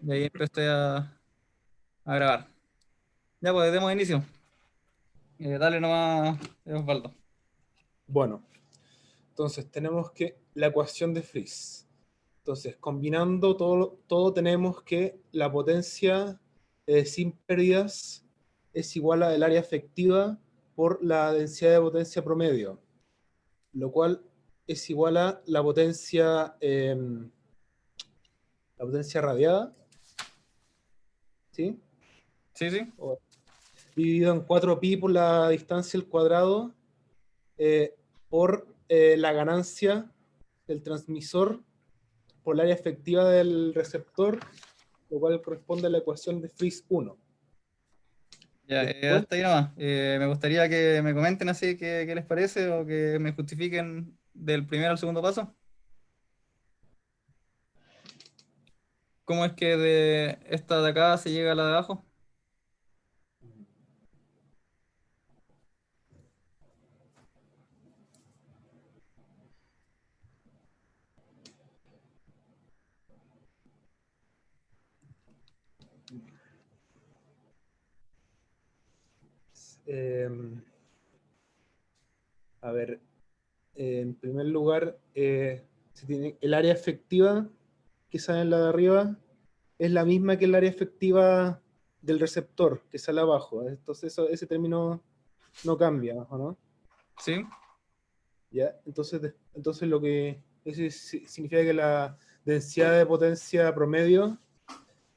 Y ahí empecé a grabar. Ya, pues demos inicio. Dale nomás, Osvaldo. Bueno, entonces tenemos que la ecuación de Friis. Entonces, combinando todo tenemos que la potencia sin pérdidas es igual al área efectiva por la densidad de potencia promedio, lo cual es igual a la potencia radiada, ¿sí? Sí, sí. O dividido en 4pi por la distancia al cuadrado por la ganancia del transmisor por el área efectiva del receptor, lo cual corresponde a la ecuación de Friis 1. Ya, Después, hasta ahí nomás. Me gustaría que me comenten así qué les parece o que me justifiquen del primer al segundo paso. ¿Cómo es que de esta de acá se llega a la de abajo? eh, a ver, en primer lugar, se tiene el área efectiva que sale en la de arriba es la misma que el área efectiva del receptor que sale abajo. Entonces ese término no cambia, ¿o no? Sí. ¿Ya? Entonces lo que eso significa que la densidad de potencia promedio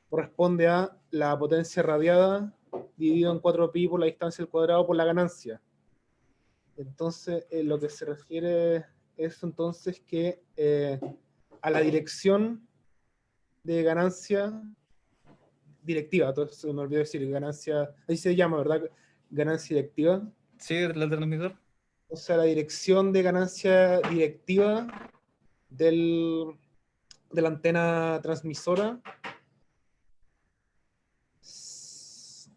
corresponde a la potencia radiada dividido en 4pi por la distancia al cuadrado por la ganancia. Entonces, lo que se refiere es entonces que a la dirección de ganancia directiva, entonces se me olvidó decir ganancia, ahí se llama, ¿verdad? Ganancia directiva. Sí, del transmisor. O sea, la dirección de ganancia directiva de la antena transmisora se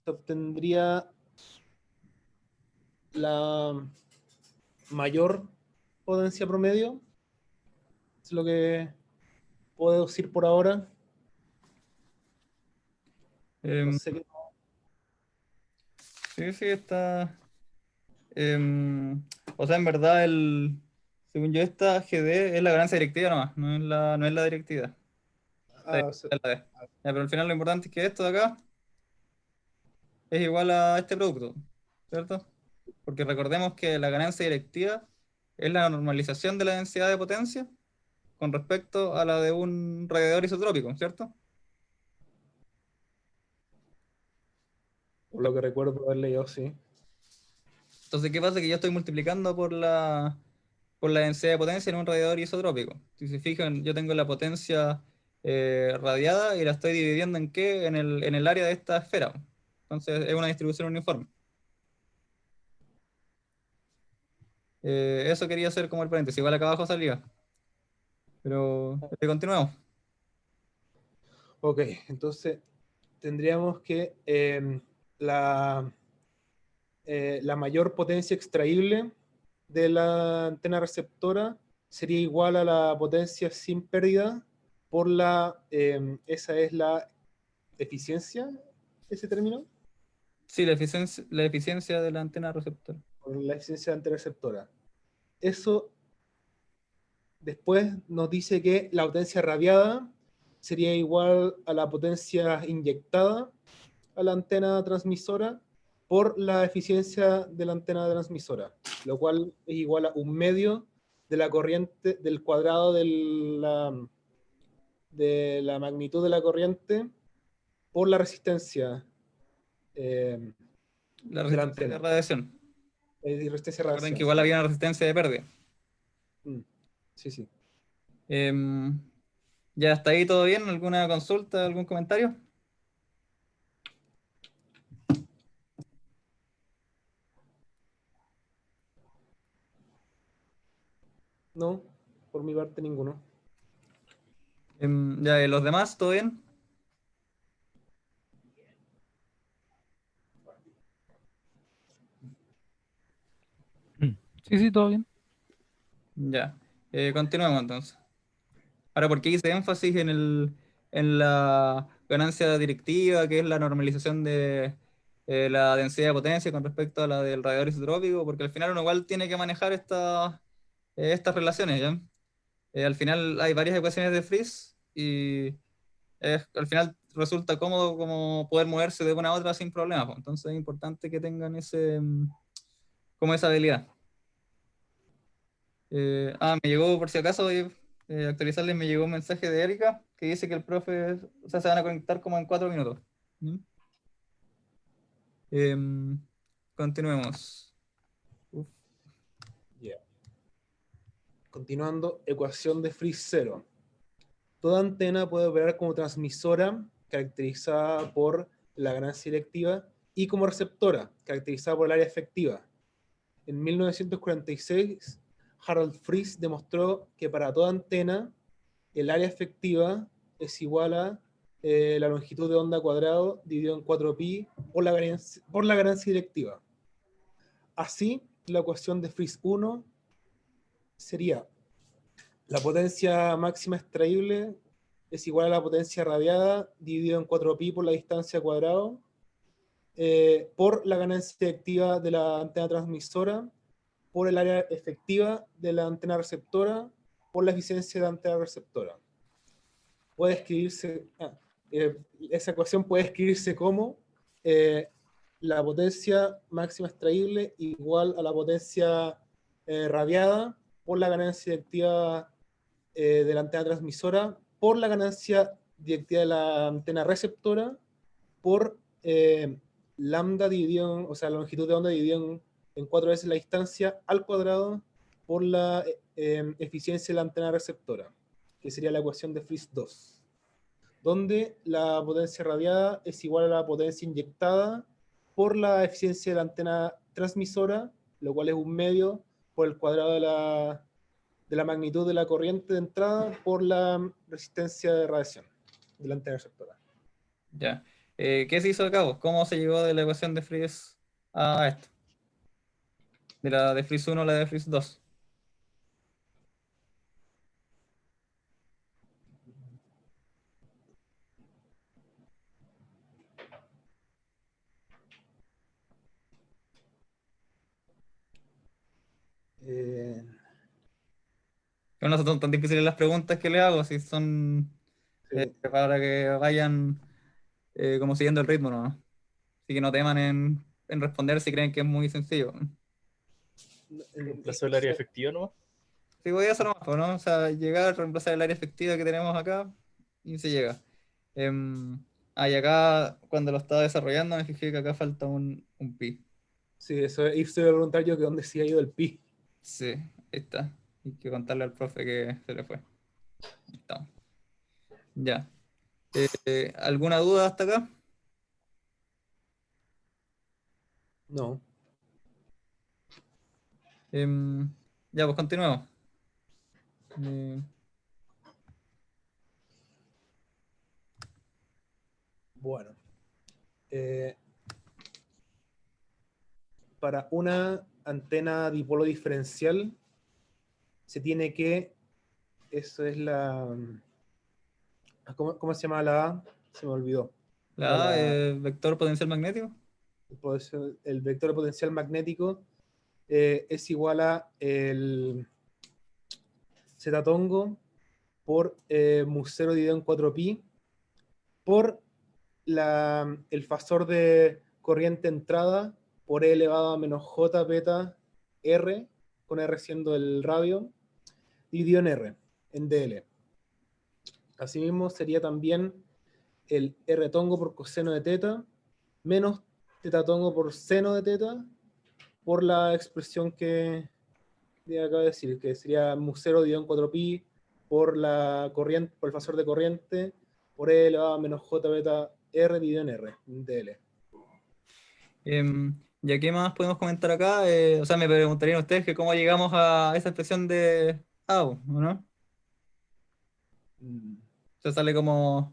obtendría la mayor potencia promedio, es lo que puedo decir por ahora. No Em, sé qué. sí, sí, está. em, o sea, en verdad, según yo, esta GD es la ganancia directiva nomás, no es la directiva. Está bien, Ah, o sea, es la D. Ya, pero al final lo importante es que esto de acá es igual a este producto, ¿cierto? Porque recordemos que la ganancia directiva es la normalización de la densidad de potencia con respecto a la de un radiador isotrópico, ¿cierto? por lo que recuerdo haber leído, sí. Entonces, ¿qué pasa? Que yo estoy multiplicando por la densidad de potencia en un radiador isotrópico. Si se fijan, yo tengo la potencia radiada y la estoy dividiendo ¿en qué? En el área de esta esfera. Entonces, es una distribución uniforme. Eso quería hacer como el paréntesis. Igual acá abajo salía. Pero continuemos. Ok, entonces tendríamos que la, la mayor potencia extraíble de la antena receptora sería igual a la potencia sin pérdida por esa es la eficiencia, ese término, Sí, la eficiencia de la antena receptora. por la eficiencia de antena receptora. Eso después nos dice que la potencia radiada sería igual a la potencia inyectada a la antena transmisora por la eficiencia de la antena transmisora, lo cual es igual a un medio de la corriente del cuadrado de la magnitud de la corriente por la resistencia eh, La de la resistencia de antena, radiación. resistencia de Recuerden que radiación, igual sí. había una resistencia de pérdida. Mm, sí, sí. Em, ¿Ya está ahí todo bien? ¿Alguna consulta, algún comentario? No, por mi parte ninguno. Ya, ¿y los demás, todo bien? Sí, sí, todo bien. Ya. Continuemos entonces. Ahora, ¿por qué hice énfasis en la ganancia directiva, que es la normalización de la densidad de potencia con respecto a la del radiador isotrópico, porque al final uno igual tiene que manejar estas relaciones, ¿ya? Al final hay varias ecuaciones de Friis y al final resulta cómodo como poder moverse de una a otra sin problemas, pues. Entonces es importante que tengan como esa habilidad. Me llegó por si acaso, actualizarles, me llegó un mensaje de Erika que dice que el profe, o sea, se van a conectar como en 4 minutos. ¿Mm? Em, Continuemos. Uf, Ya. Continuando, ecuación de Friis cero. Toda antena puede operar como transmisora, caracterizada por la ganancia directiva, y como receptora, caracterizada por el área efectiva. En 1946, Harold Friis demostró que para toda antena, el área efectiva es igual a la longitud de onda cuadrado dividido en 4pi por la ganancia directiva. Así, la ecuación de Friis 1 sería la potencia máxima extraíble es igual a la potencia radiada dividido en 4pi por la distancia cuadrado por la ganancia directiva de la antena transmisora por el área efectiva de la antena receptora por la eficiencia de la antena receptora. Puede escribirse, esa ecuación puede escribirse como eh, la potencia máxima extraíble igual a la potencia radiada por la ganancia directiva de la antena transmisora por la ganancia directiva de la antena receptora por lambda dividido, o sea, la longitud de onda dividida en 4 veces la distancia al cuadrado por la eficiencia de la antena receptora, que sería la ecuación de Friis 2, donde la potencia radiada es igual a la potencia inyectada por la eficiencia de la antena transmisora, lo cual es un medio por el cuadrado de la magnitud de la corriente de entrada por la resistencia de radiación de la antena receptora. ya. ¿Qué se hizo a cabo? ¿Cómo se llegó de la ecuación de Friis a esto? De la de Friis 1 a la de Friis 2. Eh, Que no son tan difíciles las preguntas que le hago, si son sí. para que vayan como siguiendo el ritmo, ¿no? Así que no teman en responder si creen que es muy sencillo. Reemplazó el área efectiva nomás. Sí, voy a hacer más, pues, ¿no? O sea, llegar, reemplazar el área efectiva que tenemos acá y se llega. Y acá, cuando lo estaba desarrollando, me fijé que acá falta un pi. Sí, eso y se iba a preguntar yo que dónde se ha ido el pi. Sí, ahí está. Hay que contarle al profe que se le fue. Ahí estamos. Ya. ¿Alguna duda hasta acá? No. Em, ya, pues continuemos. Eh, Bueno. Eh, para una antena dipolo diferencial se tiene que, eso es la, ¿cómo se llama la A? Se me olvidó. Era la A, vector potencial magnético. el vector de potencial magnético es igual a el z-tongo por mu0 dividido en 4pi por el fasor de corriente entrada por E elevado a menos J beta R, con R siendo el radio, dividido en R, en DL. Asimismo sería también el R tongo por coseno de teta menos teta tongo por seno de teta por la expresión que acabo de decir, que sería mu0 dividido en 4pi por la corriente, por el fasor de corriente por E elevado a menos J beta R dividido en R, DL. ¿Ya qué más podemos comentar acá? O sea, me preguntarían ustedes que cómo llegamos a esa expresión de AU, ¿no? Mm. Se sale como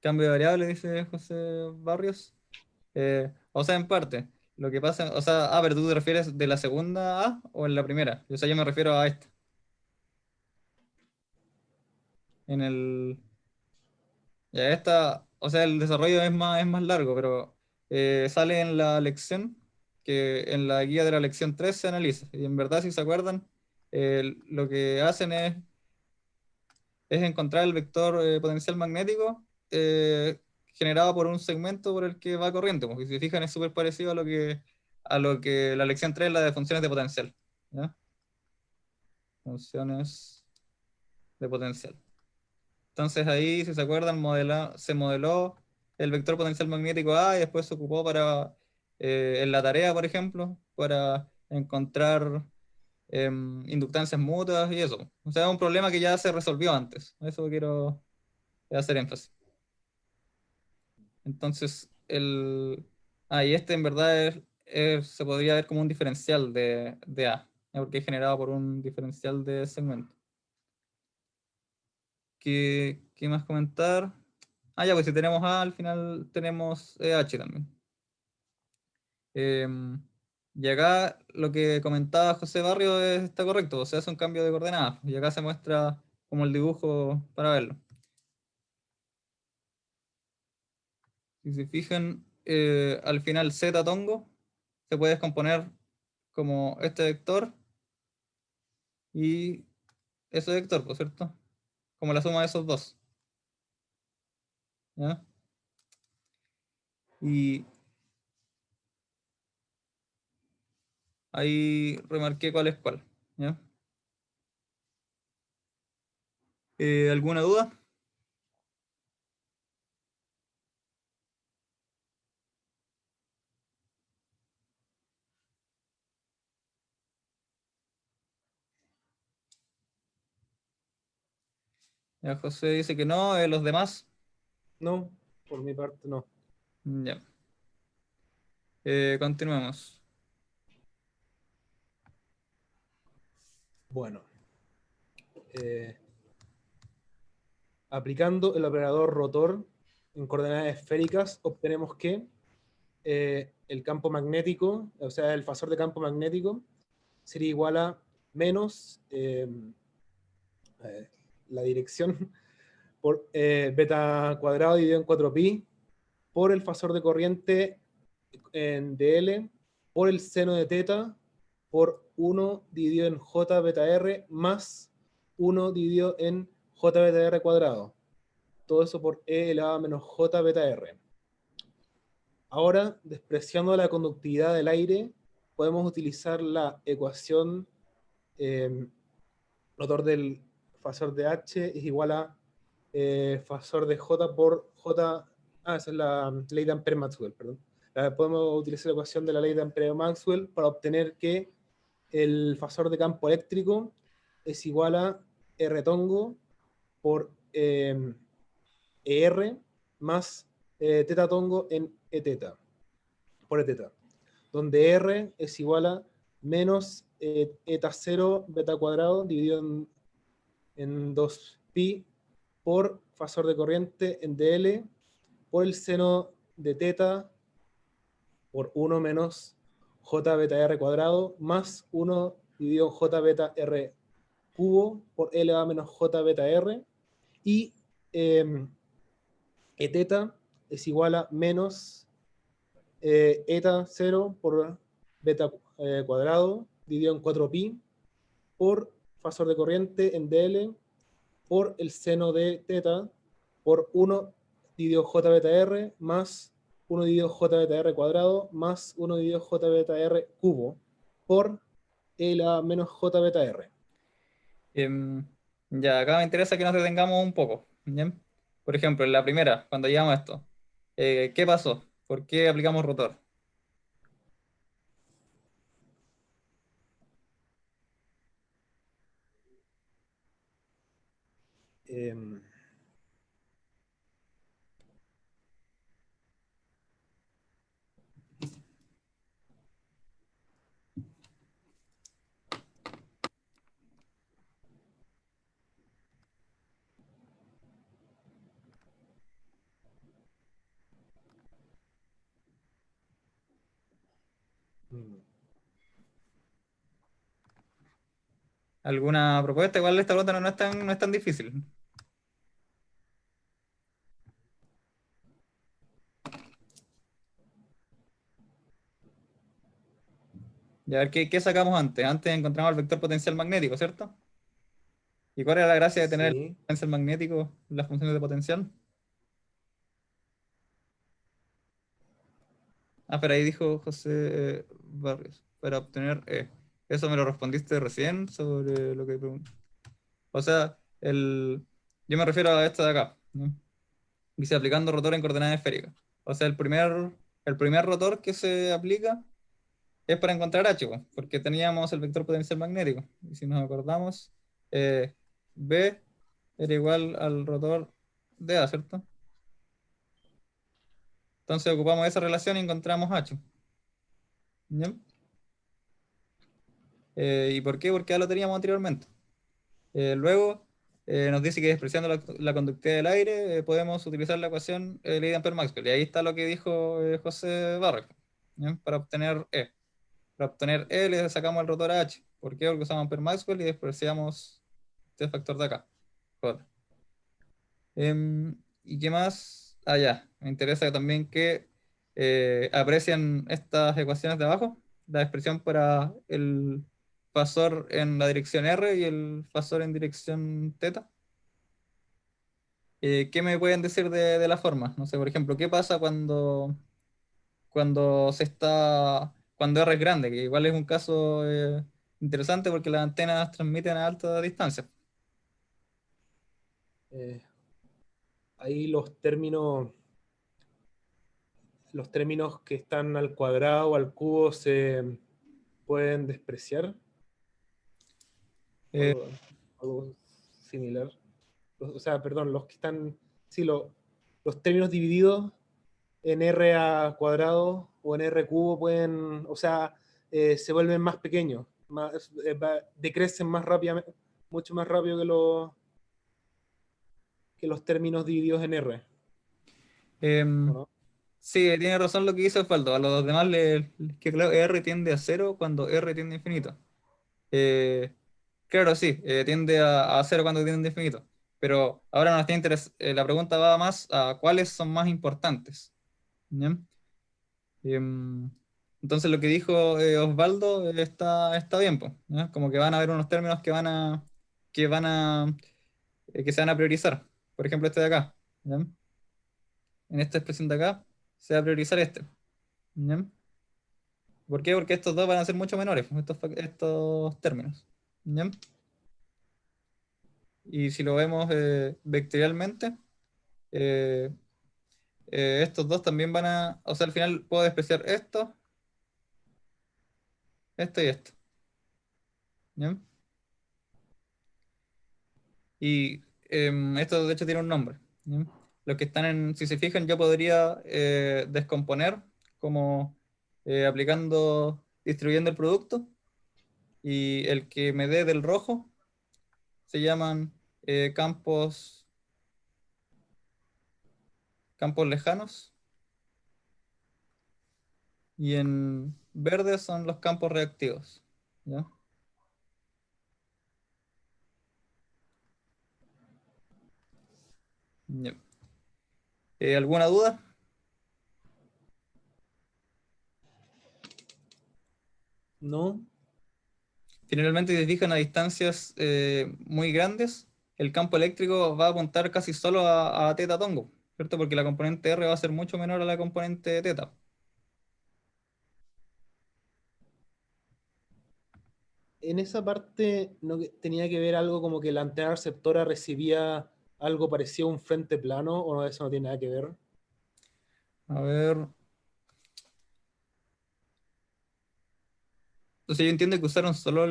cambio de variable, dice José Barrios. O sea, en parte. Lo que pasa, o sea, pero tú te refieres de la segunda A o en la primera. O sea, yo me refiero a esta. En el. Ya esta, o sea, el desarrollo es más largo, pero sale en la lección, que en la guía de la lección 3 se analiza. Y en verdad, si se acuerdan, lo que hacen es encontrar el vector potencial magnético generado por un segmento por el que va corriente. Porque si se fijan, es súper parecido a lo que la lección 3 la de funciones de potencial. ¿Ya? Funciones de potencial. Entonces ahí, si se acuerdan, se modeló el vector potencial magnético A y después se ocupó en la tarea, por ejemplo, para encontrar inductancias mutuas y eso. O sea, es un problema que ya se resolvió antes. A eso quiero hacer énfasis. Entonces, y este en verdad se podría ver como un diferencial de A, ¿ya? Porque es generado por un diferencial de segmento. ¿Qué más comentar? Ah, ya, pues si tenemos A, al final tenemos H también. Em, y acá lo que comentaba José Barrio está correcto, o sea, es un cambio de coordenadas. Y acá se muestra como el dibujo para verlo. Si se fijan, al final Z tongo se puede descomponer como este vector y ese vector, ¿por cierto? Como la suma de esos dos. ¿Ya? Y ahí remarqué cuál es cuál. ¿Ya? ¿Alguna duda? Ya, José dice que no, los demás. No, por mi parte no. Ya. Continuemos. Bueno, eh, aplicando el operador rotor en coordenadas esféricas, obtenemos que el campo magnético, o sea, el fasor de campo magnético, sería igual a menos eh, la dirección por beta cuadrado dividido en 4pi por el fasor de corriente en dl por el seno de teta por 1 dividido en j beta r más 1 dividido en j beta r cuadrado. Todo eso por e elevado a menos j beta r. Ahora, despreciando la conductividad del aire, podemos utilizar la ecuación eh, rotor del fasor de H es igual a fasor de J por J. Ah, esa es la ley de Ampere-Maxwell, perdón. Podemos utilizar la ecuación de la ley de Ampere-Maxwell para obtener que el fasor de campo eléctrico es igual a R tongo por ER más teta tongo en E teta, por E teta, donde R es igual a menos eta 0 beta cuadrado dividido en 2pi por fasor de corriente en dl por el seno de teta por 1 menos j beta r cuadrado más 1 dividido j beta r cubo por L a menos j beta r y eh, e teta es igual a menos eta 0 por beta cuadrado dividido en 4pi por fasor de corriente en dl por el seno de teta por 1 dividido j beta r más 1 dividido j beta r cuadrado más 1 dividido j beta r cubo por e a menos j beta r. Em, ya, acá me interesa que nos detengamos un poco. ¿Ya? Por ejemplo, en la primera, cuando llegamos a esto, ¿qué pasó? ¿Por qué aplicamos rotor? Eh, ¿Alguna propuesta? Igual esta pregunta no es tan difícil. Y a ver, ¿qué sacamos antes? Antes encontramos el vector potencial magnético, ¿cierto? ¿Y cuál era la gracia de tener el Sí. potencial magnético, las funciones de potencial? Ah, pero ahí dijo José Barrios, para obtener E. Eso me lo respondiste recién sobre lo que pregunté. O sea, yo me refiero a esto de acá, ¿no? Dice aplicando rotor en coordenadas esféricas. O sea, el primer rotor que se aplica es para encontrar H, pues, porque teníamos el vector potencial magnético. Y si nos acordamos, eh, B era igual al rotor de A, ¿cierto? Entonces ocupamos esa relación y encontramos H. ¿Ya? ¿Y por qué? Porque ya lo teníamos anteriormente. Luego nos dice que despreciando la conductividad del aire podemos utilizar la ecuación ley de Ampère-Maxwell. Y ahí está lo que dijo José Barre, ¿ya? Para obtener E. Para obtener E le sacamos el rotor a H. ¿Por qué? Porque usamos Ampère-Maxwell y despreciamos este factor de acá, J. ¿Y qué más? Ah, ya. Me interesa también que aprecian estas ecuaciones de abajo, la expresión para el fasor en la dirección R y el fasor en dirección θ. ¿Qué me pueden decir de la forma? No sé, por ejemplo, ¿qué pasa cuando R es grande? Que igual es un caso interesante porque las antenas transmiten a alta distancia. Eh, Ahí los términos que están al cuadrado o al cubo se pueden despreciar, o Eh, algo similar. O sea, perdón, los que están, sí, los términos divididos en r a cuadrado o en r cubo pueden, o sea, se vuelven más pequeños, decrecen más rápidamente, mucho más rápido que los términos divididos en r, ¿o em, no? sí, tiene razón lo que dice Osvaldo. A los demás que claro, R tiende a cero cuando R tiende a infinito. Eh, claro, sí, tiende a cero cuando tiende a infinito. Pero ahora nos tiene la pregunta va más a cuáles son más importantes. ¿Ya? Em, entonces lo que dijo Osvaldo está bien, pues, ¿ya? Como que van a haber unos términos que van a, que se van a priorizar. Por ejemplo, este de acá. ¿Ya? En esta expresión de acá se va a priorizar este. ¿Ya? ¿Por qué? Porque estos dos van a ser mucho menores, pues, estos términos. ¿Ya? Y si lo vemos vectorialmente, eh, estos dos también o sea, al final puedo despreciar esto y esto. ¿Ya? Y esto de hecho tiene un nombre. ¿Ya? Los que están si se fijan, yo podría descomponer como distribuyendo el producto y el que me dé del rojo se llaman campos lejanos y en verde son los campos reactivos. ¿Ya? Ya. ¿Alguna duda? ¿No? Finalmente, si se fijan a distancias muy grandes, el campo eléctrico va a apuntar casi solo a teta tongo, ¿cierto? Porque la componente R va a ser mucho menor a la componente teta. En esa parte no tenía que ver algo como que la antena receptora recibía algo parecido a un frente plano, o no, eso no tiene nada que ver. A ver. Entonces yo entiendo que usaron solo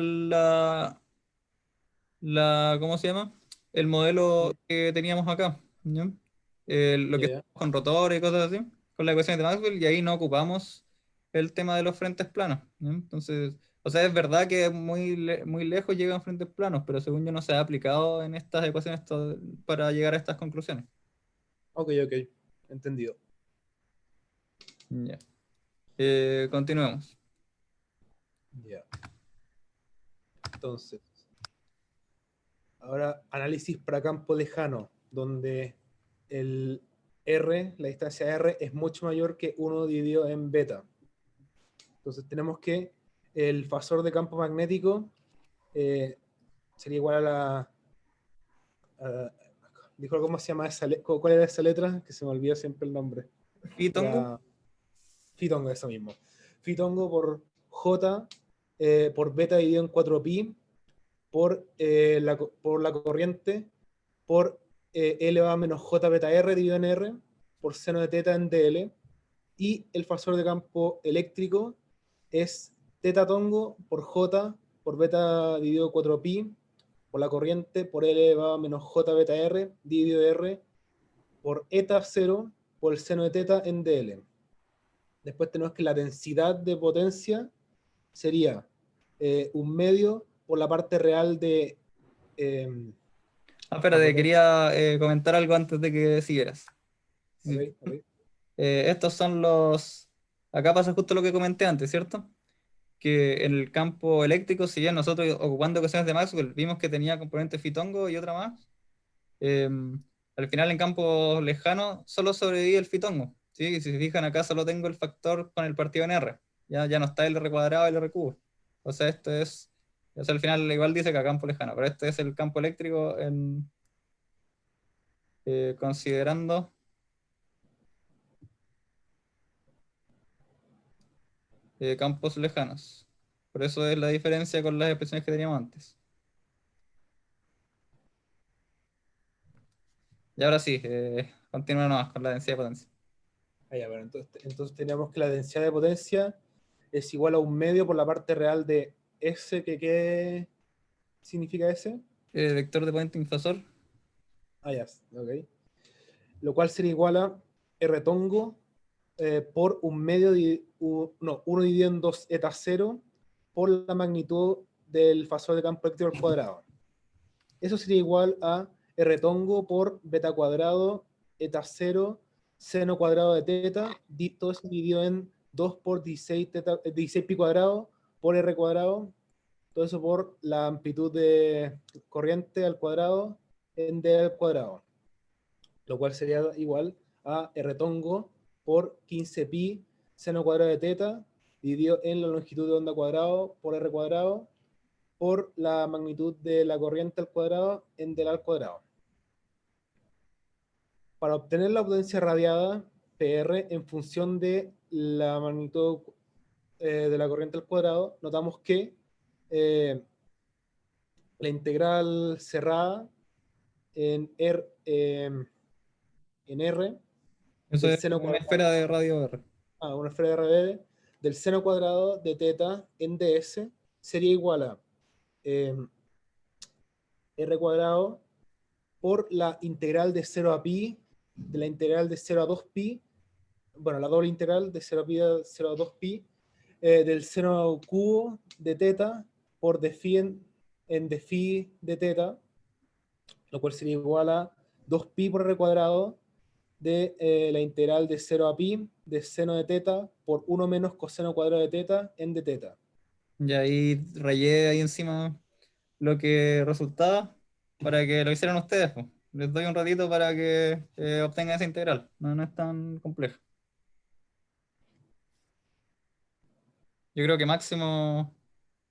¿cómo se llama? El modelo que teníamos acá, ¿ya? Lo que es Ya. con rotores y cosas así, con la ecuación de Maxwell, y ahí no ocupamos el tema de los frentes planos, ¿ya? Entonces, o sea, es verdad que muy lejos llegan frentes planos, pero según yo no se ha aplicado en estas ecuaciones para llegar a estas conclusiones. Ok, ok. Entendido. Ya. Continuemos. Ya. Entonces, ahora análisis para campo lejano, donde el R, la distancia R, es mucho mayor que uno dividido en beta. Entonces tenemos que el fasor de campo magnético sería igual a la... a- dijo cómo se llama esa cuál era esa letra, que se me olvida siempre el nombre. Fitongo. Era Fitongo, eso mismo. Fitongo por J por beta dividido en 4pi por la corriente por E elevado a menos J beta R dividido en R por seno de teta en DL. Y el fasor de campo eléctrico es teta tongo por J por beta dividido 4pi por la corriente por L elevado a menos J beta R dividido R por eta 0 por el seno de teta en DL. Después tenemos que la densidad de potencia sería un medio por la parte real de la Espérate, potencia. quería comentar algo antes de que siguieras. Ok, Sí. ok. Estos son los... Acá pasa justo lo que comenté antes, ¿cierto? Que en el campo eléctrico, si bien nosotros ocupando ecuaciones de Maxwell vimos que tenía componente fitongo y otra más, eh, al final en campos lejanos solo sobrevive el fitongo. ¿Sí? Y si se fijan acá solo tengo el factor con el partido en R. Ya no está el R cuadrado y el R cubo. O sea, esto es... O sea, al final igual dice que a campo lejano, pero este es el campo eléctrico considerando campos lejanos. Por eso es la diferencia con las expresiones que teníamos antes. Y ahora sí, continúa nomás con la densidad de potencia. Bueno, entonces teníamos que la densidad de potencia es igual a un medio por la parte real de S, que ¿qué significa S? Vector de Poynting fasor. Ya, ok. Lo cual sería igual a R tongo por un medio, no, 1 dividido en 2 eta 0 por la magnitud del fasor de campo eléctrico al cuadrado. Eso sería igual a R tongo por beta cuadrado eta 0 seno cuadrado de teta, todo eso dividido en 2 por 16, 16 pi cuadrado por R cuadrado, todo eso por la amplitud de corriente al cuadrado en D al cuadrado, lo cual sería igual a R tongo por 15 pi seno cuadrado de teta dividido en la longitud de onda cuadrado por R cuadrado por la magnitud de la corriente al cuadrado en del al cuadrado. Para obtener la potencia radiada, PR, en función de la magnitud de la corriente al cuadrado, notamos que eh, la integral cerrada en R Eso del es seno como una cuadrado, esfera de radio R. una esfera de RB, del seno cuadrado de teta en ds sería igual a eh, R cuadrado por la integral de 0 a pi, de la integral de 0 a 2 pi, bueno, la doble integral de 0 a pi a 0 a 2 pi, del seno cubo de teta por de phi en de phi de teta, lo cual sería igual a 2 pi por r cuadrado de la integral de 0 a pi de seno de teta por 1 menos coseno cuadrado de teta en de teta. Y ahí rayé ahí encima lo que resultaba para que lo hicieran ustedes, pues. Les doy un ratito para que obtengan esa integral. No es tan compleja. Yo creo que máximo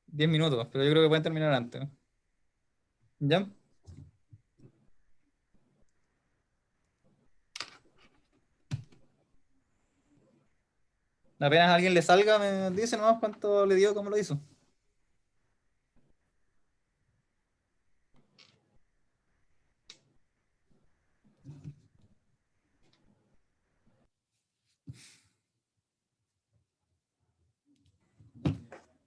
10 minutos, pero yo creo que pueden terminar antes. ¿Ya? Apenas a alguien le salga, me dice nomás cuánto le dio, cómo lo hizo.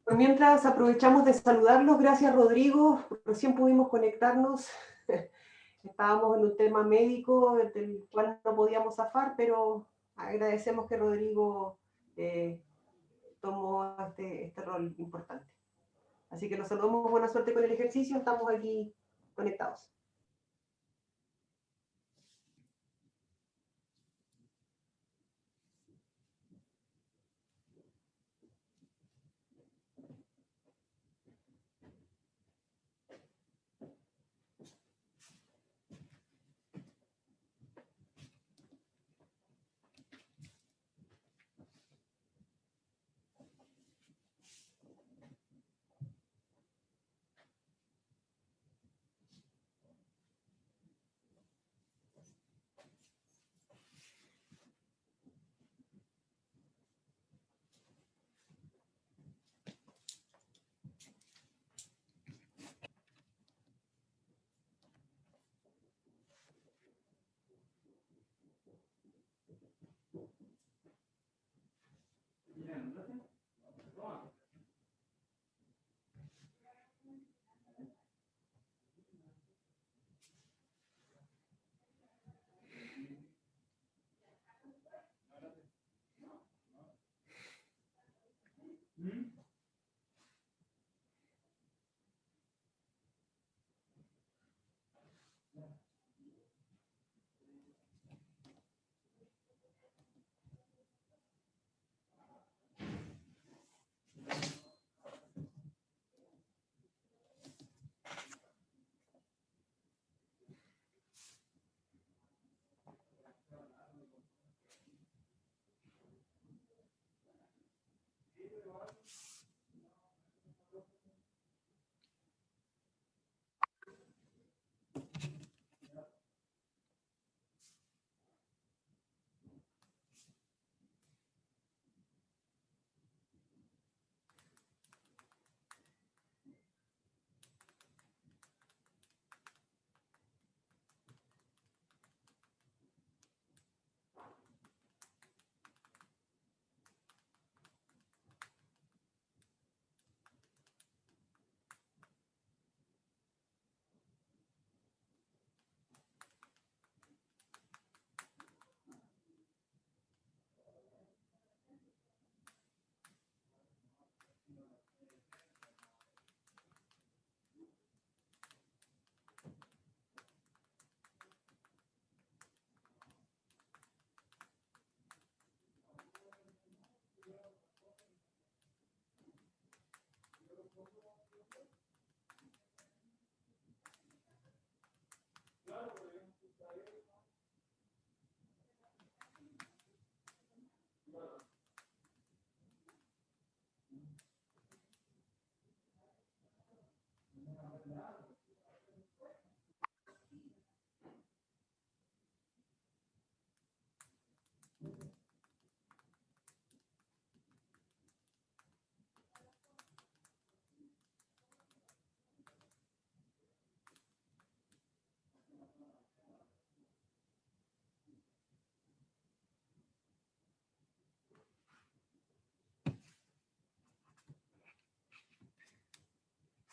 Por mientras aprovechamos de saludarlos, gracias Rodrigo, recién pudimos conectarnos, estábamos en un tema médico del cual no podíamos zafar, pero agradecemos que Rodrigo tomó este rol importante. Así que los saludamos, buena suerte con el ejercicio, estamos aquí conectados.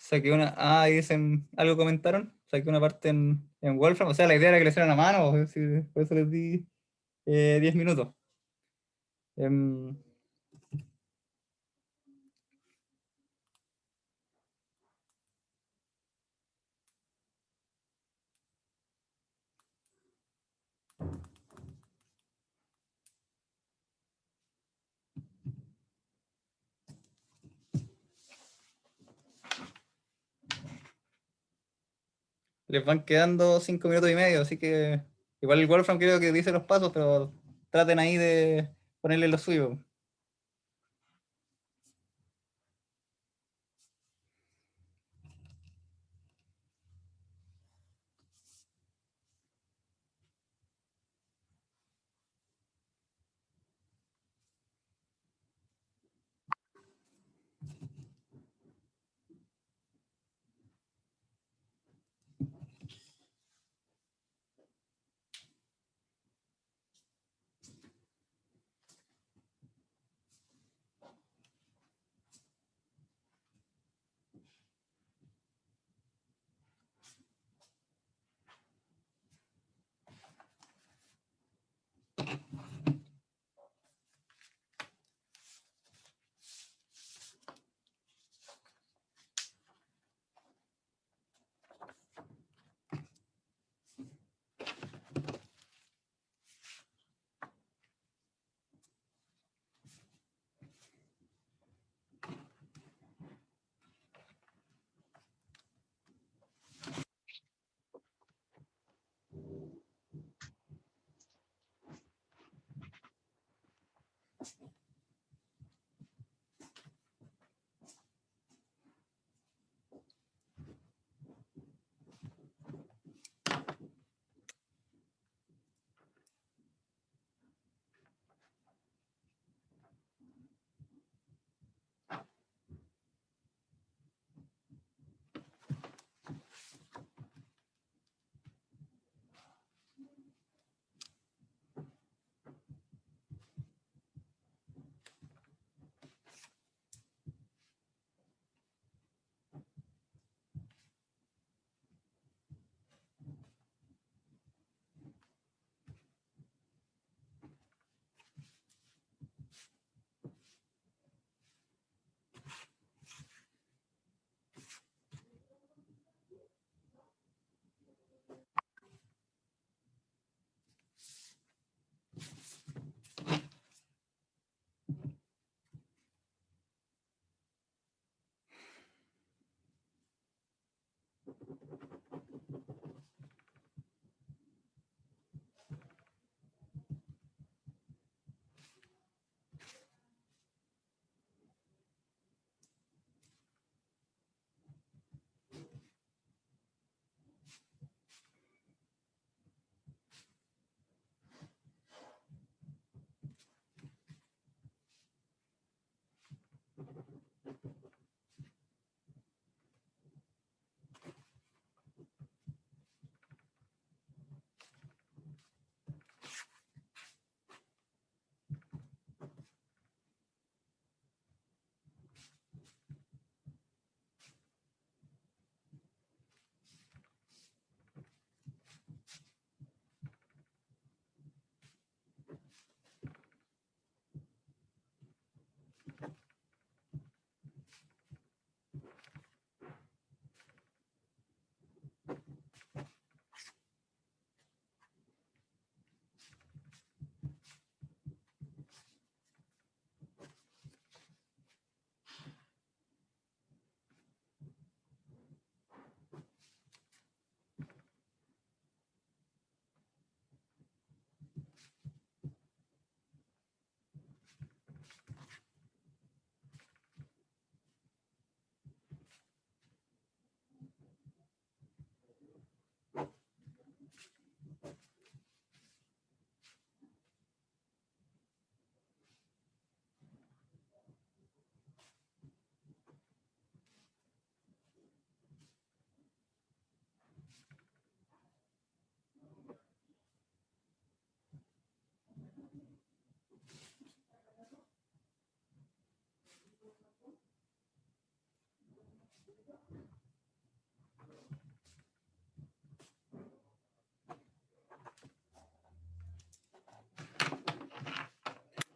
Saqué una. Ah, ahí dicen. Algo comentaron. Saqué una parte en Wolfram. O sea, la idea era que le hicieran a mano. Sí, por eso les di 10 minutos. Em, Les van quedando 5 minutos y medio. Así que. Igual el Wolfram creo que dice los pasos, pero traten ahí de ponerle lo suyo.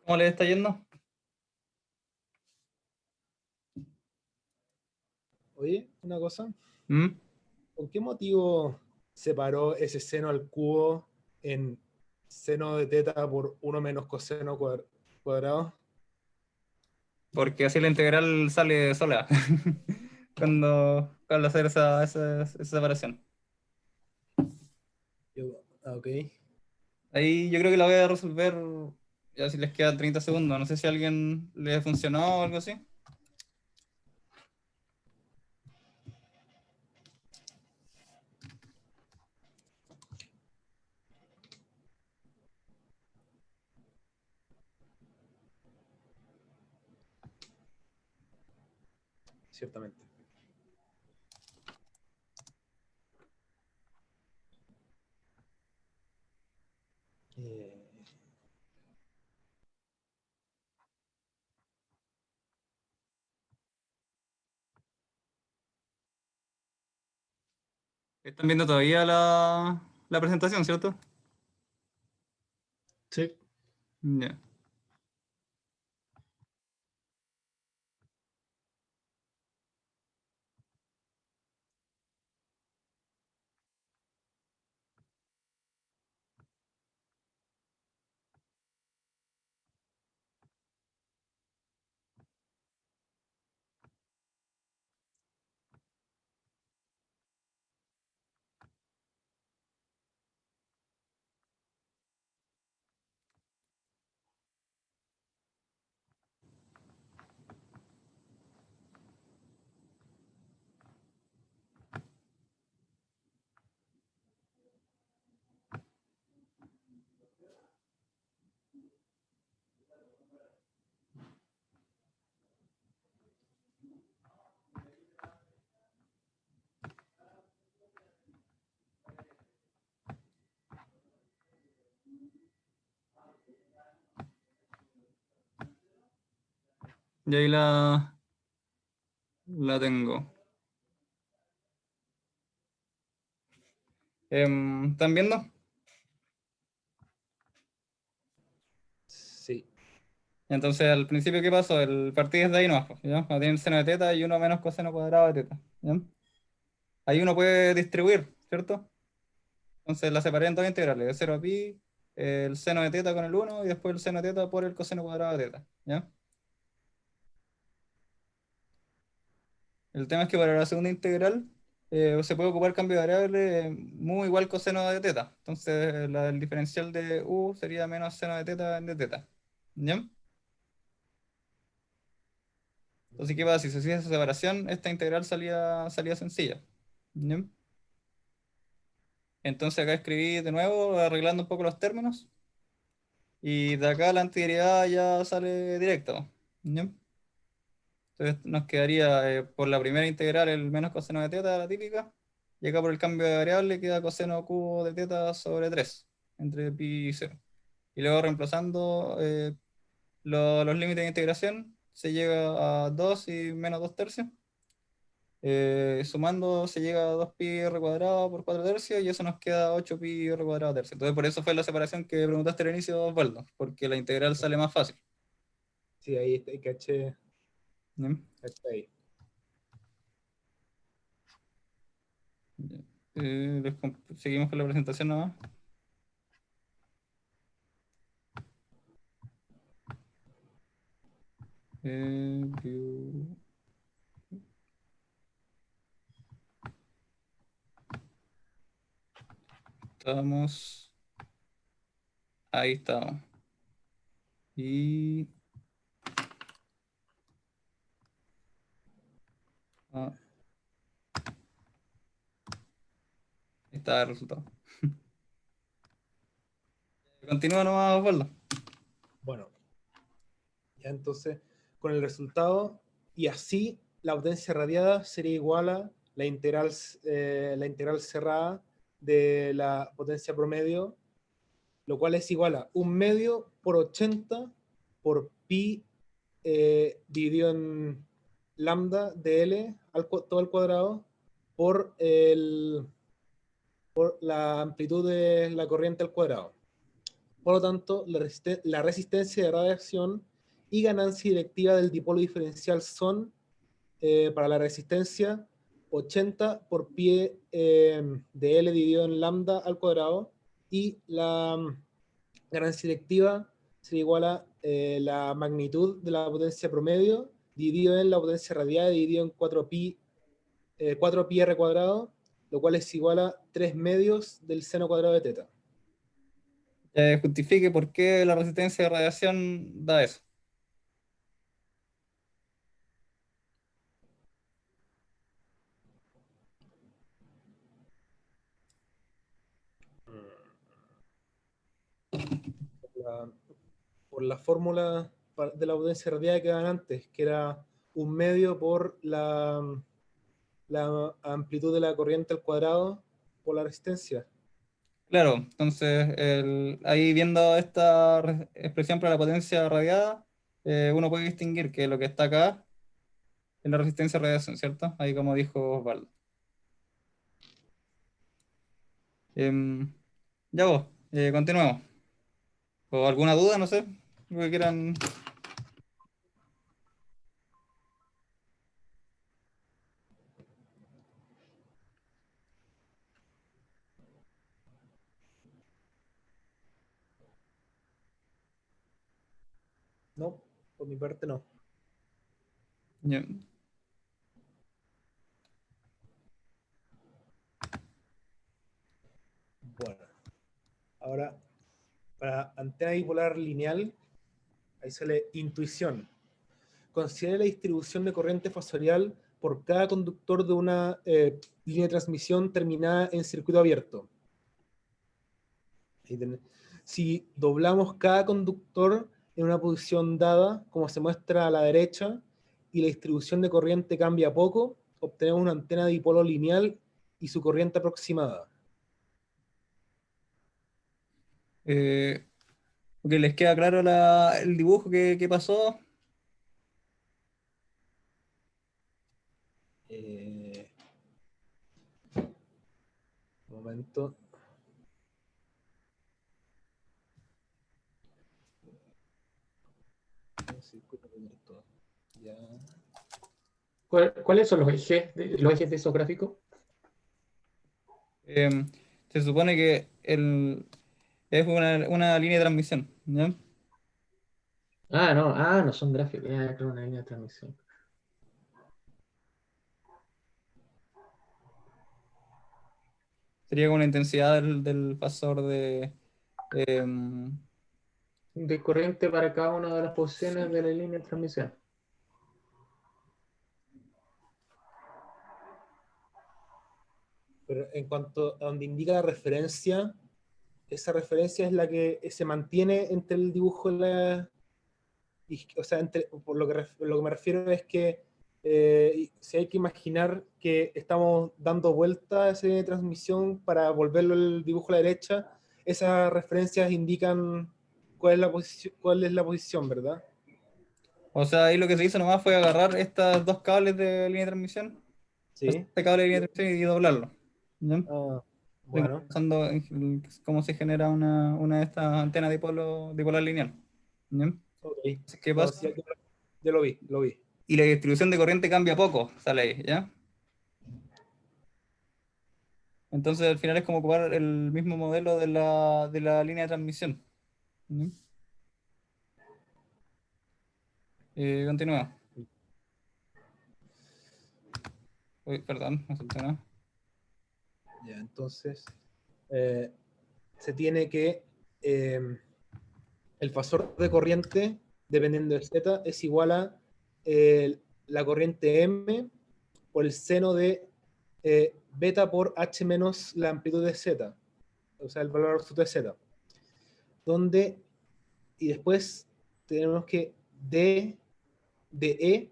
¿Cómo le está yendo? Oye, una cosa. ¿Mm? ¿Por qué motivo separó ese seno al cubo en seno de teta por 1 menos coseno cuadrado? Porque así la integral sale sola cuando hacer esa separación. Ok. Ahí yo creo que la voy a resolver ya si les quedan 30 segundos. No sé si a alguien le funcionó o algo así. Ciertamente. Eh, Están viendo todavía la presentación, ¿cierto? sí. Ya. Y ahí la tengo. ¿Están viendo? Sí. Entonces, al principio, ¿qué pasó? El partido es de ahí nomás, pues, ¿ya? Cuando tiene el seno de teta y uno menos coseno cuadrado de teta, ¿ya? Ahí uno puede distribuir, ¿cierto? Entonces la separé en dos integrales, de 0 a pi, el seno de teta con el uno y después el seno de teta por el coseno cuadrado de teta, ¿ya? El tema es que para la segunda integral se puede ocupar cambio de variable mu igual coseno de teta. Entonces el diferencial de u sería menos seno de teta en de teta, ¿ya? Entonces, ¿qué pasa? Si se hacía esa separación, esta integral salía sencilla, ¿ya? Entonces acá escribí de nuevo, arreglando un poco los términos, y de acá la antiderivada ya sale directa, ¿ya? Entonces nos quedaría por la primera integral el menos coseno de teta, la típica, y acá por el cambio de variable queda coseno cubo de teta sobre 3 entre pi y 0. Y luego reemplazando los límites de integración, se llega a 2 y menos 2 tercios. Sumando se llega a 2 pi r cuadrado por 4 tercios y eso nos queda 8 pi r cuadrado tercio. Entonces por eso fue la separación que preguntaste al inicio, Osvaldo, porque la integral sale más fácil. Sí, ahí está, caché, ¿Ya? caché ahí. Ya. Seguimos con la presentación nomás. View. Estamos. Ahí estamos. Y. Ah, ahí está el resultado. Continúa nomás, Osvaldo. Bueno, ya entonces, con el resultado, y así la potencia radiada sería igual a la integral cerrada de la potencia promedio, lo cual es igual a 1 medio por 80 por pi dividido en lambda de L todo al cuadrado por, por la amplitud de la corriente al cuadrado. Por lo tanto, la resistencia de radiación y ganancia directiva del dipolo diferencial son, para la resistencia, 80 por pi de L dividido en lambda al cuadrado, y la ganancia directiva sería igual a la magnitud de la potencia promedio dividido en la potencia radiada dividido en 4 pi r cuadrado, lo cual es igual a 3 medios del seno cuadrado de teta. Justifique por qué la resistencia de radiación da eso. La, por la fórmula de la potencia radiada que dan antes, que era 1 medio por la amplitud de la corriente al cuadrado por la resistencia. Claro, entonces ahí viendo esta expresión para la potencia radiada, uno puede distinguir que lo que está acá es la resistencia de radiación, ¿cierto? Ahí como dijo Osvaldo. Em, ya vos, continuemos. ¿O alguna duda? No sé. Lo que quieran. No, por mi parte no. Ya. Bueno, ahora para antena bipolar lineal, ahí sale intuición. Considere la distribución de corriente fasorial por cada conductor de una línea de transmisión terminada en circuito abierto. Si doblamos cada conductor en una posición dada, como se muestra a la derecha, y la distribución de corriente cambia poco, obtenemos una antena de dipolo lineal y su corriente aproximada. Ok, ¿les queda claro el dibujo que pasó? Un momento. Ya. ¿Cuáles son los ejes de esos gráficos? Em, Se supone que es una línea de transmisión, ¿ya? No son gráficos, creo una línea de transmisión. Sería como la intensidad del fasor de... De corriente para cada una de las posiciones de la línea de transmisión. Pero en cuanto a donde indica la referencia, esa referencia es la que se mantiene entre el dibujo y la... o sea, por lo que me refiero es que si hay que imaginar que estamos dando vuelta a esa transmisión para volverlo el dibujo a la derecha, esas referencias indican cuál es la posición, ¿verdad? O sea, ahí lo que se hizo nomás fue agarrar estos dos cables de línea de transmisión, Sí. este cable de línea de transmisión y doblarlo, ¿ya? Ah, Estoy bueno. pensando en cómo se genera una de estas antenas dipolar lineal, ¿ya? Ok. Entonces, ¿qué No, pasa? sí, ya lo vi, lo vi. Y la distribución de corriente cambia poco, sale ahí, ¿ya? Entonces al final es como ocupar el mismo modelo de la línea de transmisión. ¿Mm? Continúa. Uy, perdón, me salté una. Ya, entonces, se tiene que el fasor de corriente, dependiendo de Z, es igual a la corriente M por el seno de beta por H menos la amplitud de Z, o sea, el valor absoluto de Z. Donde, y después tenemos que D de E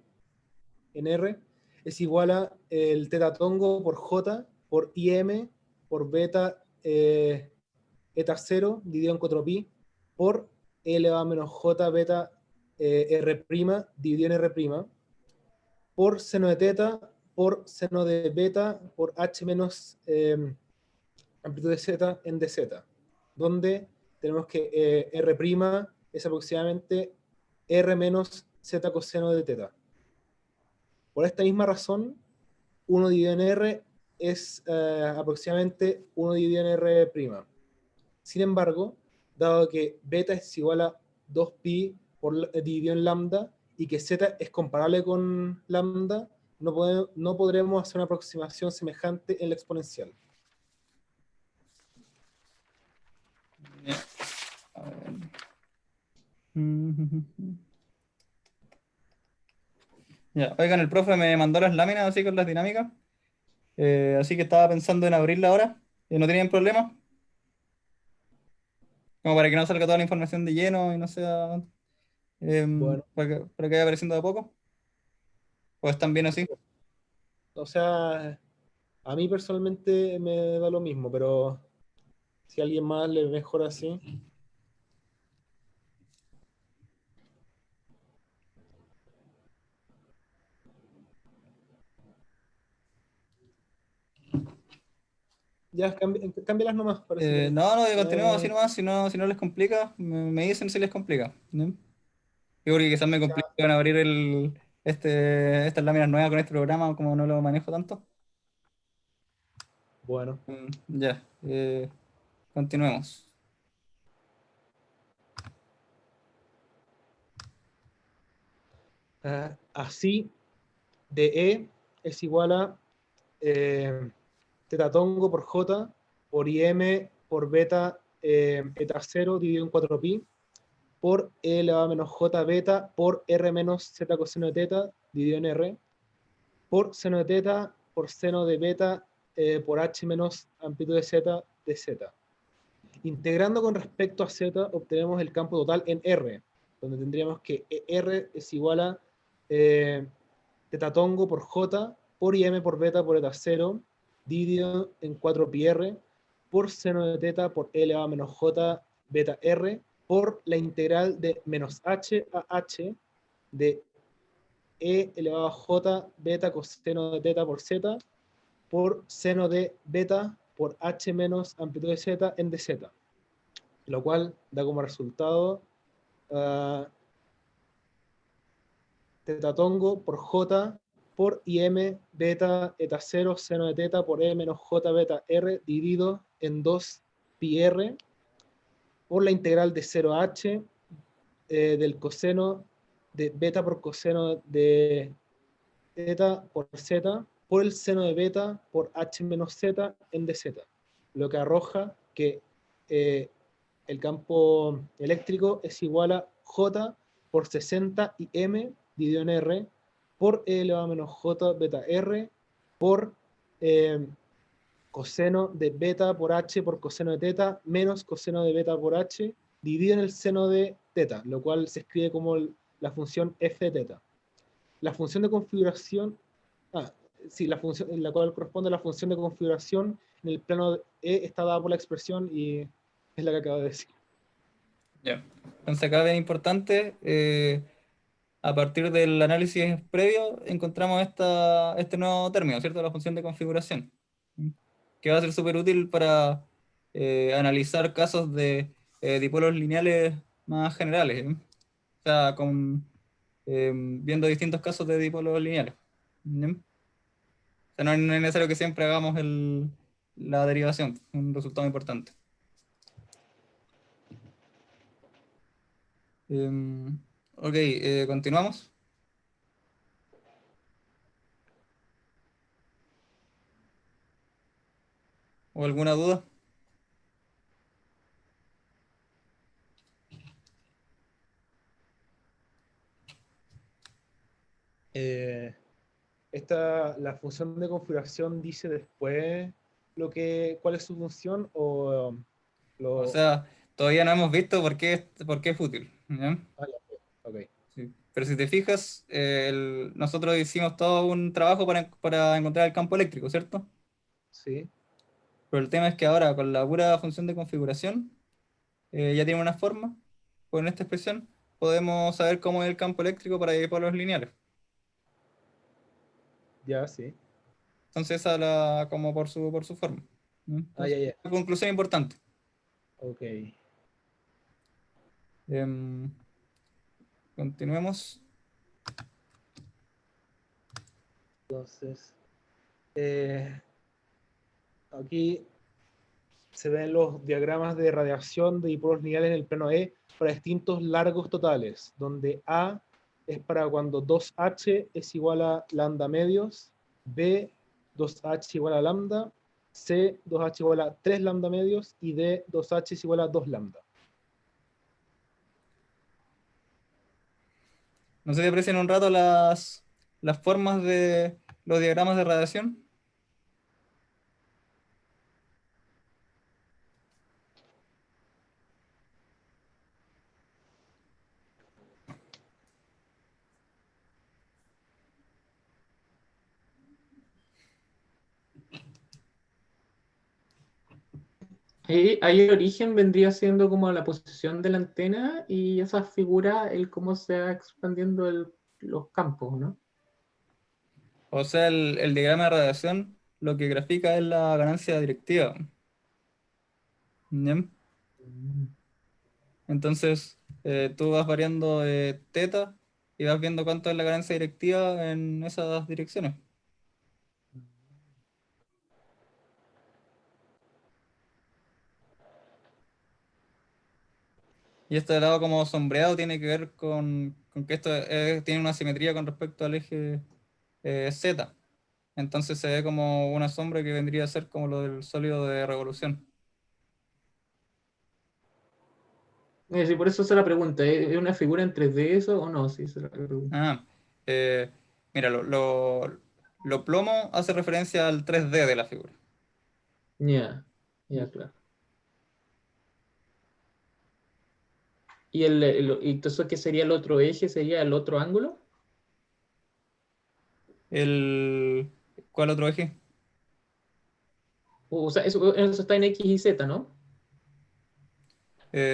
en R es igual a el teta tongo por J por IM por beta eta 0 dividido en 4pi por E elevado a menos J beta R' dividido en R', por seno de teta por seno de beta por h menos amplitud de z en dz, donde tenemos que R' es aproximadamente R menos z coseno de teta. Por esta misma razón, 1 dividido en R es aproximadamente 1 dividido en R'. Sin embargo, dado que beta es igual a 2pi dividido en lambda y que z es comparable con lambda, no podremos hacer una aproximación semejante en la exponencial. Ya. A ver. Ya, oigan, el profe me mandó las láminas así con las dinámicas, así que estaba pensando en abrirla ahora, ¿no tienen problema? Como para que no salga toda la información de lleno y no sea, Bueno, para que vaya apareciendo de a poco, o están bien así. o sea, a mí personalmente me da lo mismo, pero si a alguien más le mejora así. Ya, cámbialas nomás, parece que No, no, no continuemos así es. nomás, si no les complica, me dicen si les complica, ¿no? Yo creo que quizás me complica en abrir estas láminas nuevas con este programa, como no lo manejo tanto. Bueno, Ya, continuemos. así de E es igual a tetatongo por J por IM por beta eta 0 dividido en 4pi por E elevado a menos J beta por R menos Z coseno de teta dividido en R por seno de teta por seno de beta por H menos amplitud de Z de Z. Integrando con respecto a Z, obtenemos el campo total en R, donde tendríamos que R es igual a tetatongo por J por IM por beta por eta 0 dividido en 4 pi R por seno de teta por L elevado a menos J beta R por la integral de menos H a H de E elevado a J beta coseno de teta por Z por seno de beta por H menos amplitud de Z en dz, lo cual da como resultado tetatongo por J por IM beta eta 0 seno de teta por E menos J beta R dividido en 2 pi R por la integral de 0 a H del coseno de beta por coseno de teta por Z por el seno de beta por H menos Z en dz, lo que arroja que el campo eléctrico es igual a J por 60 y M dividido en R por E elevado a menos J beta R por coseno de beta por H por coseno de teta menos coseno de beta por H dividido en el seno de teta, lo cual se escribe como la función f de teta. La función de configuración, la función, la cual corresponde a la función de configuración en el plano de E está dada por la expresión y es la que acabo de decir. Ya. Entonces acá bien importante, a partir del análisis previo encontramos este nuevo término, ¿cierto? La función de configuración, que va a ser súper útil para analizar casos de dipolos lineales más generales, ¿eh? O sea, viendo distintos casos de dipolos lineales. ¿Ya? O sea, no es necesario que siempre hagamos la derivación, un resultado importante. Ok, continuamos. ¿O alguna duda? La función de configuración dice después cuál es su función O sea, todavía no hemos visto por qué es útil, ¿ya? ok. Sí. Pero si te fijas, nosotros hicimos todo un trabajo para encontrar el campo eléctrico, ¿cierto? Sí, Pero el tema es que ahora con la pura función de configuración ya tiene una forma, con esta expresión podemos saber cómo es el campo eléctrico para dipolos lineales. Ya, sí. Entonces esa como por su forma. ¿No? Ah, ya, Entonces, ya. una conclusión importante. Ok. Em, continuemos. Entonces, eh, aquí se ven los diagramas de radiación de dipolos lineales en el plano E para distintos largos totales, donde A es para cuando 2H es igual a lambda medios, B 2H igual a lambda, C 2H igual a 3 lambda medios y D 2H es igual a 2 lambda. No sé si aprecian un rato las formas de los diagramas de radiación. Ahí el origen vendría siendo como la posición de la antena y esa figura, el cómo se va expandiendo los campos, ¿no? O sea, el diagrama de radiación lo que grafica es la ganancia directiva. ¿Ya? Entonces, tú vas variando teta y vas viendo cuánto es la ganancia directiva en esas direcciones. Y este lado como sombreado tiene que ver con que esto tiene una simetría con respecto al eje Z. Entonces se ve como una sombra que vendría a ser como lo del sólido de revolución. Sí, por eso es la pregunta, ¿es una figura en 3D eso o no? Sí, esa es la pregunta. Ah, eh, mira, lo plomo hace referencia al 3D de la figura. Ya, ya, claro. ¿Y y entonces qué sería el otro eje? ¿Sería el otro ángulo? El, ¿Cuál otro eje? O sea, eso está en X y Z, ¿no?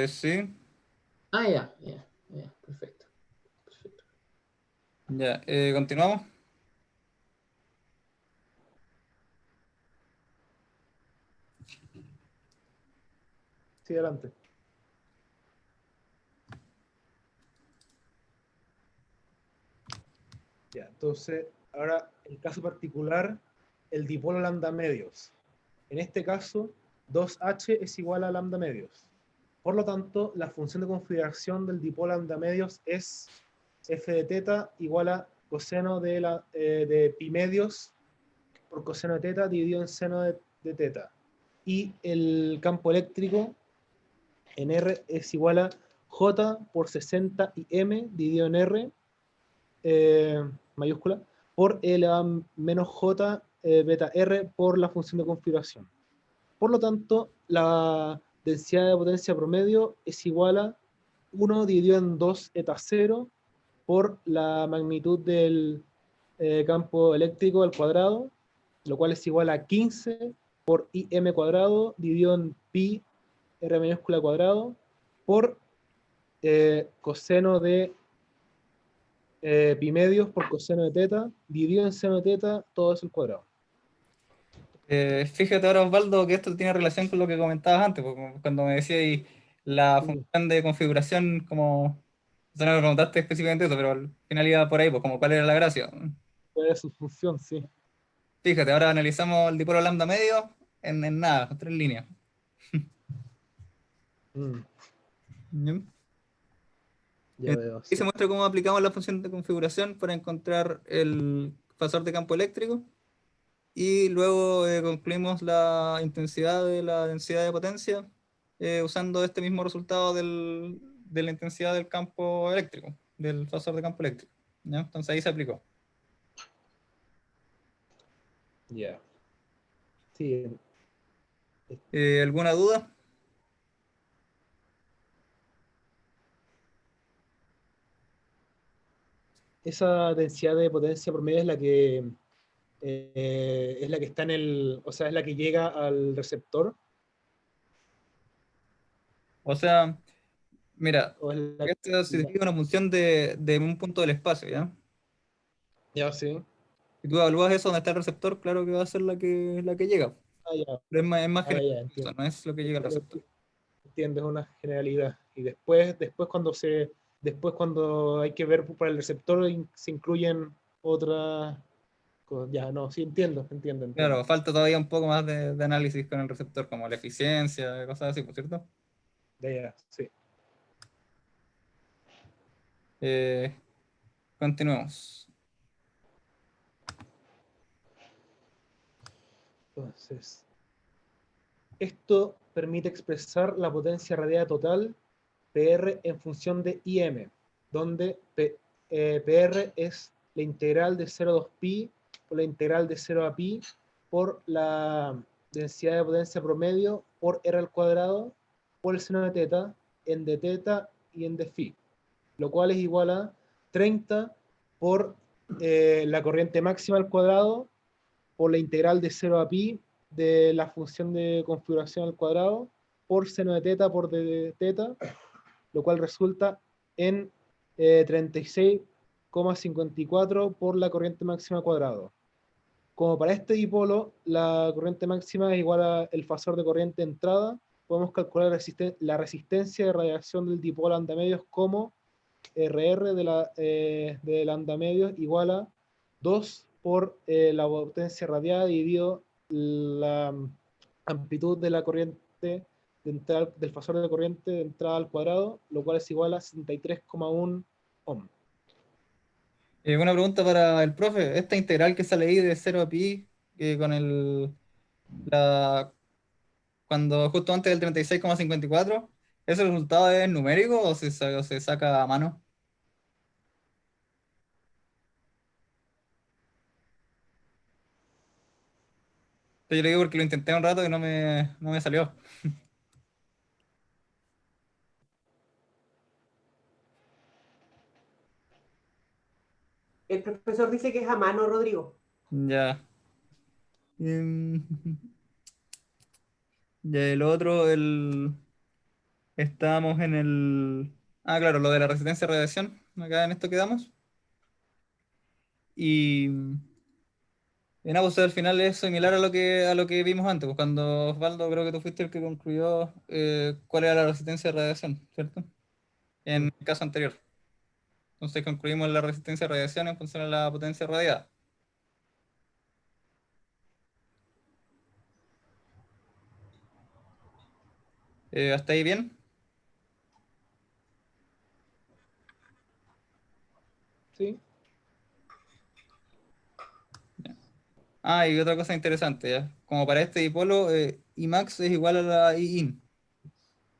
Sí, Ah, ya, ya, ya, perfecto, perfecto. ya. Continuamos. Sí, adelante. Ya, entonces, ahora el caso particular, el dipolo lambda medios. En este caso, 2H es igual a lambda medios. Por lo tanto, la función de configuración del dipolo lambda medios es f de teta igual a coseno de pi medios por coseno de teta dividido en seno de teta. Y el campo eléctrico en R es igual a J por 60 y M dividido en R mayúscula por L a menos J beta R por la función de configuración. Por lo tanto, la densidad de potencia promedio es igual a 1 dividido en 2 eta 0 por la magnitud del campo eléctrico al cuadrado, lo cual es igual a 15 por IM cuadrado dividido en pi R mayúscula cuadrado por coseno de pi medios por coseno de teta dividido en seno de teta, todo es el cuadrado. Fíjate ahora, Osvaldo, que esto tiene relación con lo que comentabas antes, porque cuando me decías la Sí, función de configuración, como, o sea, no me preguntaste específicamente eso, pero al final iba por ahí, pues como cuál era la gracia. ¿cuál es su función? Sí. Fíjate, ahora analizamos el dipolo lambda medio en nada, en 3 líneas. Mm, ¿Ya? ya veo, Y se sí. muestra cómo aplicamos la función de configuración para encontrar el fasor de campo eléctrico y luego concluimos la intensidad de la densidad de potencia usando este mismo resultado de la intensidad del campo eléctrico, del fasor de campo eléctrico. ¿Ya? Entonces ahí se aplicó. Ya. Sí, ¿Alguna duda? esa densidad de potencia promedio es la que está en el, o sea, es la que llega al receptor, O sea, mira, o es esto significa una función de un punto del espacio, ¿ya? ya, sí. Si tú evalúas eso donde está el receptor, claro que va a ser la que llega. Ah, ya, Pero es más ya, general, ya, eso, entiendo. no es lo que llega al receptor. Entiendo, es una generalidad. Y después cuando hay que ver para el receptor, se incluyen otras cosas. Ya, no, sí, entiendo. Claro, falta todavía un poco más de análisis con el receptor, como la eficiencia, cosas así, ¿por cierto? Ya, ya, sí. Eh, Continuemos. Entonces, esto permite expresar la potencia radiada total, PR, en función de IM, donde PR es la integral de 0 a 2pi por la integral de 0 a pi por la densidad de potencia promedio por R al cuadrado por el seno de teta en d teta y en d phi, lo cual es igual a 30 por la corriente máxima al cuadrado por la integral de 0 a pi de la función de configuración al cuadrado por seno de teta por d de teta, lo cual resulta en 36,54 por la corriente máxima al cuadrado. Como para este dipolo la corriente máxima es igual al fasor de corriente de entrada, podemos calcular la resistencia de radiación del dipolo andamedios como RR del andamedios igual a 2 por la potencia radiada dividido la amplitud de la corriente del fasor de corriente de entrada al cuadrado, lo cual es igual a 63,1 ohm. Una pregunta para el profe. Esta integral que sale ahí de 0 a pi, con la, cuando justo antes del 36,54, ¿ese resultado es numérico o se saca a mano? Yo le digo porque lo intenté un rato y no me salió. El profesor dice que es a mano, Rodrigo. Ya. Em, Ya el otro, estábamos en el... Ah, claro, lo de la resistencia a radiación. Acá en esto quedamos. Y... nada, pues al final es similar a lo que vimos antes, pues cuando Osvaldo, creo que tú fuiste el que concluyó cuál era la resistencia de radiación, ¿cierto? En el caso anterior. Entonces concluimos la resistencia de radiación en función a la potencia radiada. ¿Hasta ahí bien? ¿Sí? Ah, y otra cosa interesante, ¿ya? Como para este dipolo, Imax es igual a la Iin.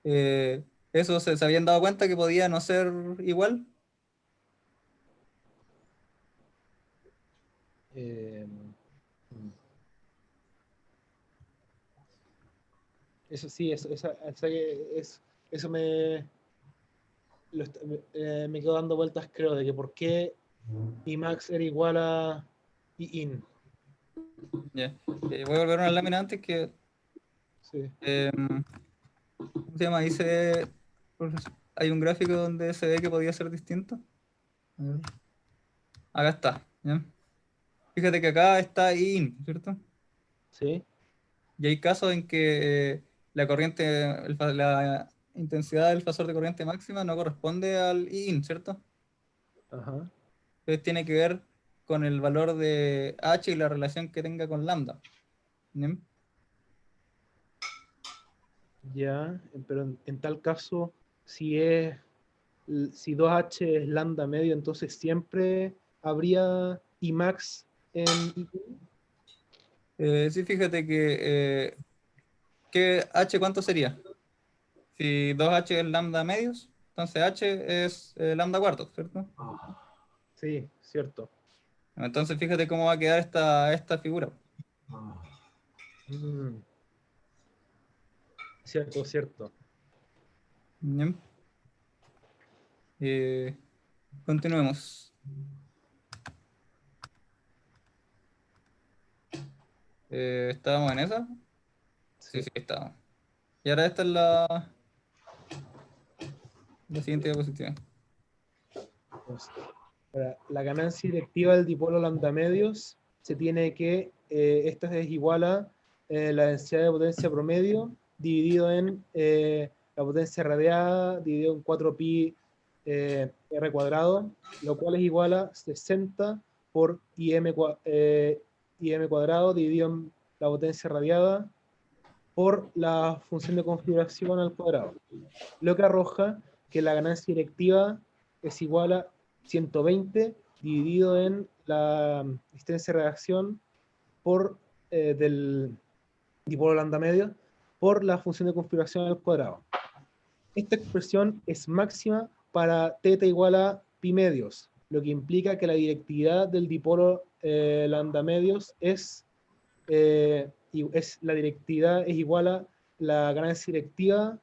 ¿Eso se habían dado cuenta que podía no ser igual? Eh, eso sí, eso me quedo dando vueltas, creo, de que por qué Imax era igual a Iin. Ya. Voy a volver a una lámina antes que... Sí. ¿cómo se llama? Dice... Hay un gráfico donde se ve que podía ser distinto. A ver. Acá está, ¿ya? Fíjate que acá está IN, ¿cierto? Sí. Y hay casos en que la corriente, la intensidad del fasor de corriente máxima no corresponde al IN, ¿cierto? Ajá. Entonces tiene que ver con el valor de H y la relación que tenga con lambda. ¿Ya? Ya, pero en tal caso, si 2H es lambda medio, entonces siempre habría Imax en I. Sí, fíjate que H, ¿cuánto sería? Si 2H es lambda medios, entonces H es lambda cuartos, ¿cierto? Sí, cierto. Entonces fíjate cómo va a quedar esta figura. Mm, cierto, cierto. ¿Ya? Continuemos. ¿Estábamos en esa? Sí, Sí. sí, estábamos. Y ahora esta es la siguiente diapositiva. Entonces, la ganancia directiva del dipolo lambda medios se tiene que, esta es igual a la densidad de potencia promedio dividido en la potencia radiada dividido en 4pi r cuadrado, lo cual es igual a 60 por im cuadrado dividido en la potencia radiada por la función de configuración al cuadrado, lo que arroja que la ganancia directiva es igual a 120 dividido en la distancia de reacción por del dipolo lambda medio por la función de configuración al cuadrado. Esta expresión es máxima para θ igual a pi medios, lo que implica que la directividad del dipolo lambda medios la directividad es igual a la ganancia directiva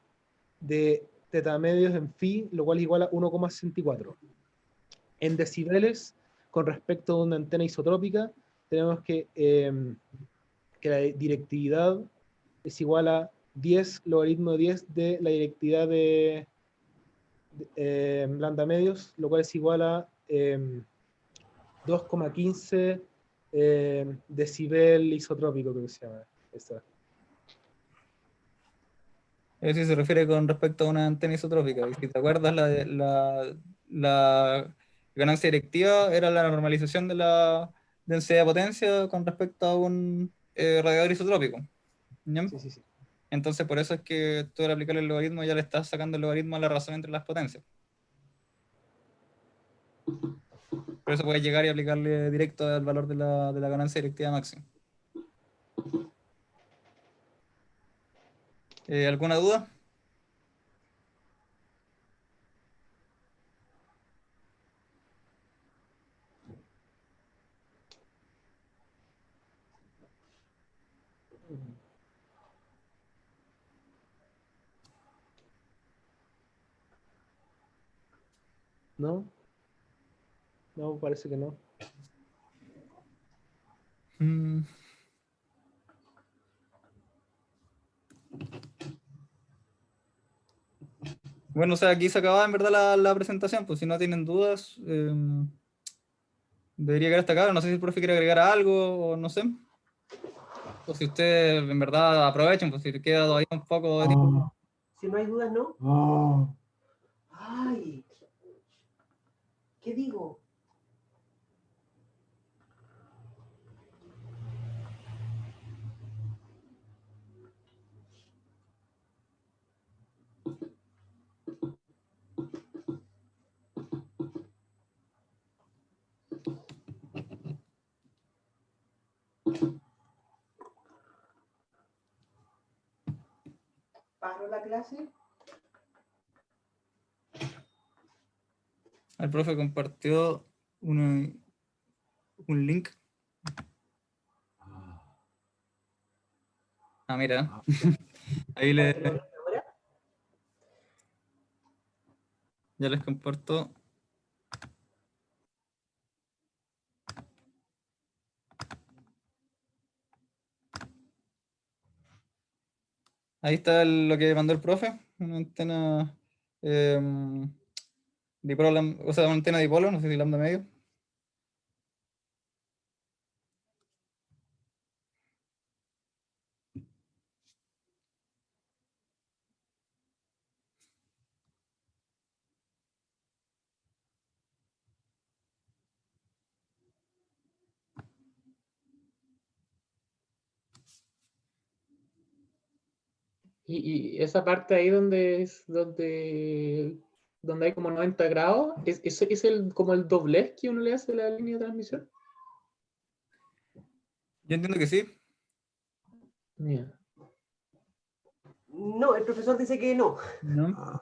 de θ medios en phi, lo cual es igual a 1,64. En decibeles, con respecto a una antena isotrópica, tenemos que la directividad es igual a 10 logaritmo de 10 de la directividad de lambda medios, lo cual es igual a 2,15 decibel isotrópico, creo que se llama. Esa. Eso sí se refiere con respecto a una antena isotrópica. Y si te acuerdas, la ganancia directiva era la normalización de la densidad de potencia con respecto a un radiador isotrópico. ¿Ya? Sí, sí, sí. Entonces, por eso es que tú al aplicar el logaritmo ya le estás sacando el logaritmo a la razón entre las potencias. Por eso puedes llegar y aplicarle directo al valor de la ganancia directiva máxima. ¿Alguna duda? ¿No? No, parece que no. Mm. Bueno, o sea, aquí se acaba en verdad la presentación, pues si no tienen dudas, debería quedar hasta acá. No sé si el profe quiere agregar algo o no sé. O si ustedes en verdad aprovechen, pues si queda todavía un poco de tiempo. Si no hay dudas, ¿no? Ay, ¿qué digo? ¿Paro la clase? El profe compartió un link. Ah, mira. Ahí ya les comparto. Ahí está lo que mandó el profe. Una antena dipolo, o sea, una antena dipolo, no sé si lambda medio. Y esa parte ahí donde hay como 90 grados, ¿es como el doblez que uno le hace a la línea de transmisión? Yo entiendo que sí. Yeah. No, el profesor dice que no. ¿No?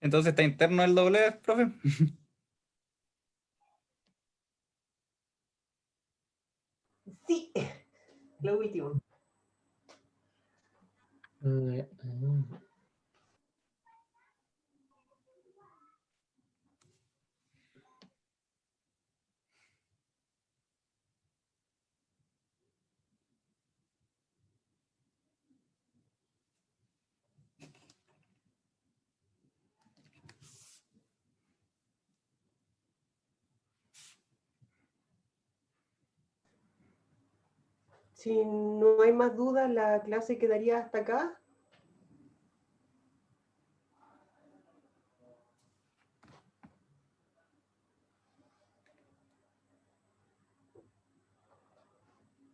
Entonces está interno el doble, profe. Sí, lo último. Si no hay más dudas, la clase quedaría hasta acá.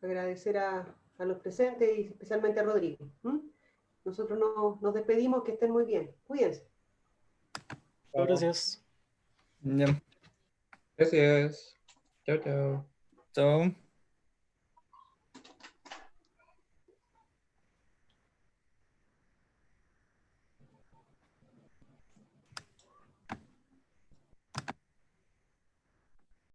Agradecer a los presentes y especialmente a Rodrigo. Nosotros nos despedimos, que estén muy bien. Cuídense. Gracias. Ya. Gracias. Chao, chao. Chao.